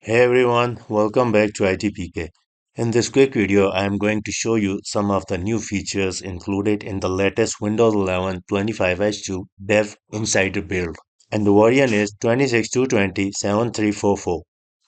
Hey everyone, welcome back to ITPK. In this quick video, I am going to show you some of the new features included in the latest Windows 11 25H2 Dev Insider build. And the version is 26.220.7344.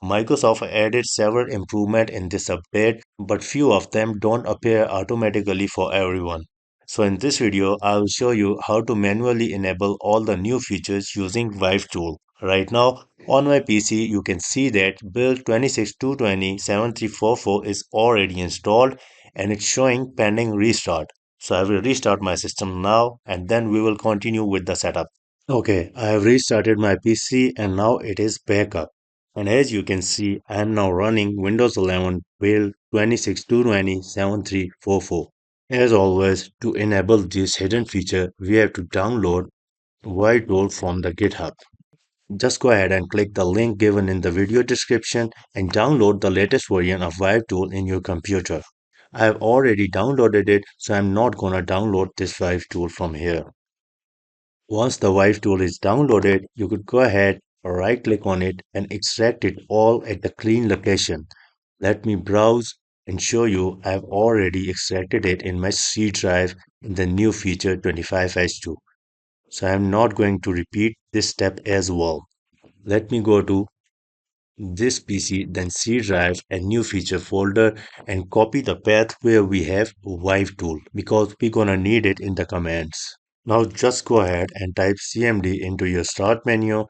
Microsoft added several improvements in this update, but few of them don't appear automatically for everyone. So in this video, I will show you how to manually enable all the new features using ViveTool. Right now, on my PC, you can see that build 26.220.7344 is already installed and it's showing pending restart. So I will restart my system now and then we will continue with the setup. Okay, I have restarted my PC and now it is back up. And as you can see, I am now running Windows 11 build 26.220.7344. As always, to enable this hidden feature, we have to download ViveTool from the GitHub. Just go ahead and click the link given in the video description and download the latest version of ViveTool in your computer. I have already downloaded it, so I'm not gonna download this ViveTool from here. Once the ViveTool is downloaded, you could go ahead, right click on it and extract it all at the clean location. Let me browse and show you I have already extracted it in my C drive in the new feature 25H2. So I'm not going to repeat this step as well. Let me go to this PC, then C drive and new feature folder and copy the path where we have ViveTool because we're gonna need it in the commands. Now just go ahead and type CMD into your start menu,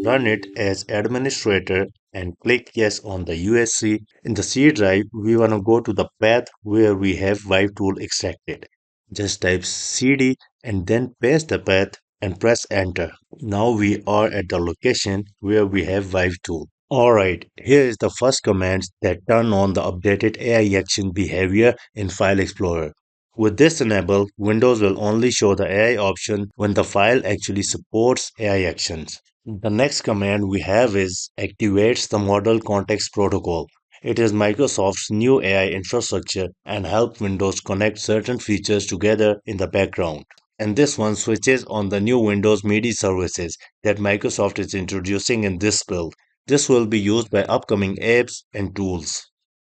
run it as administrator and click yes on the USC. In the C drive, we wanna go to the path where we have ViveTool extracted. Just type CD and then paste the path and press enter. Now we are at the location where we have ViveTool. Alright, here is the first command that turn on the updated AI action behavior in File Explorer. With this enabled, Windows will only show the AI option when the file actually supports AI actions. The next command we have is activates the Model Context Protocol. It is Microsoft's new AI infrastructure and helps Windows connect certain features together in the background. And this one switches on the new Windows MIDI services that Microsoft is introducing in this build. This will be used by upcoming apps and tools.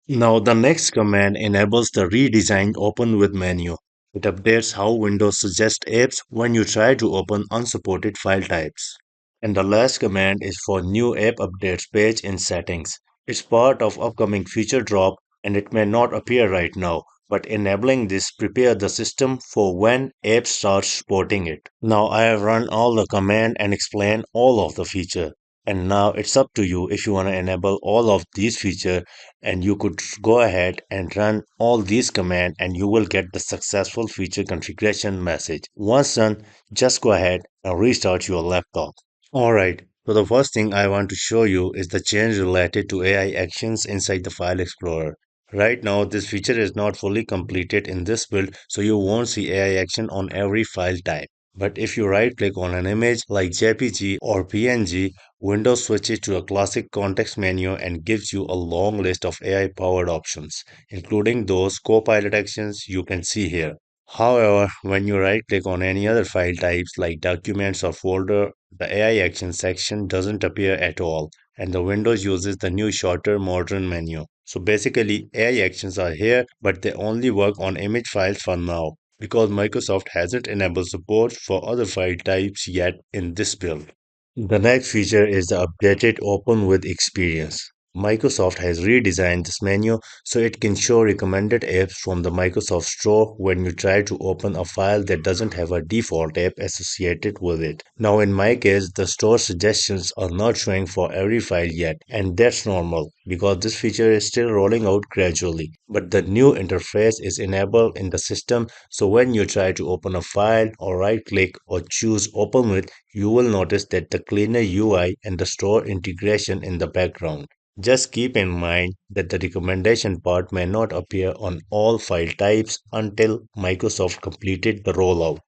Now, the next command enables the redesigned Open With menu. It updates how Windows suggests apps when you try to open unsupported file types. And the last command is for new app updates page in settings. It's part of upcoming feature drop and it may not appear right now, but enabling this prepare the system for when app starts supporting it. Now I have run all the command and explained all of the feature. And now it's up to you if you want to enable all of these features and you could go ahead and run all these commands and you will get the successful feature configuration message. Once done, just go ahead and restart your laptop. Alright, so the first thing I want to show you is the change related to AI actions inside the File Explorer. Right now, this feature is not fully completed in this build, so you won't see AI action on every file type. But if you right click on an image like JPG or PNG, Windows switches to a classic context menu and gives you a long list of AI powered options, including those Copilot actions you can see here. However, when you right click on any other file types like documents or folder, the AI action section doesn't appear at all, and the Windows uses the new shorter modern menu. So basically, AI actions are here, but they only work on image files for now, because Microsoft hasn't enabled support for other file types yet in this build. The next feature is the updated Open with experience. Microsoft has redesigned this menu so it can show recommended apps from the Microsoft Store when you try to open a file that doesn't have a default app associated with it. Now, in my case, the store suggestions are not showing for every file yet, and that's normal because this feature is still rolling out gradually. But the new interface is enabled in the system, so when you try to open a file or right click or choose Open with, you will notice that the cleaner UI and the store integration in the background. Just keep in mind that the recommendation part may not appear on all file types until Microsoft completed the rollout.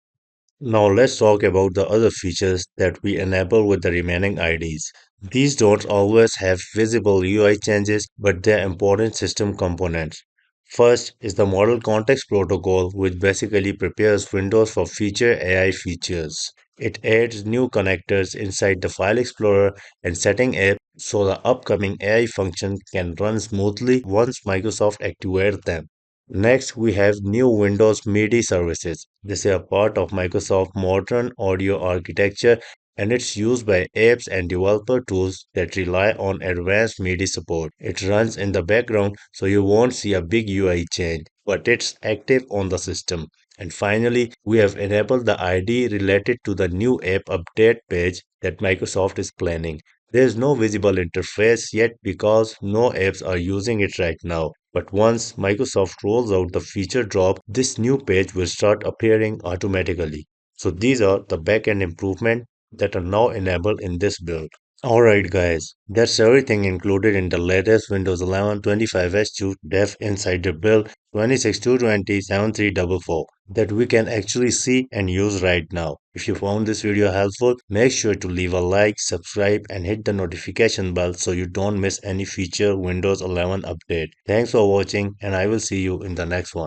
Now let's talk about the other features that we enable with the remaining IDs. These don't always have visible UI changes, but they're important system components. First is the Model Context Protocol, which basically prepares Windows for future AI features. It adds new connectors inside the File Explorer and setting apps so the upcoming AI function can run smoothly once Microsoft activates them. Next, we have new Windows MIDI services. This is a part of Microsoft modern audio architecture and it's used by apps and developer tools that rely on advanced MIDI support. It runs in the background so you won't see a big UI change, but it's active on the system. And finally, we have enabled the ID related to the new app update page that Microsoft is planning. There is no visible interface yet because no apps are using it right now. But once Microsoft rolls out the feature drop, this new page will start appearing automatically. So these are the backend improvements that are now enabled in this build. Alright guys, that's everything included in the latest Windows 11 25S2 Dev Insider build 262207344 that we can actually see and use right now. If you found this video helpful, make sure to leave a like, subscribe and hit the notification bell so you don't miss any future Windows 11 update. Thanks for watching and I will see you in the next one.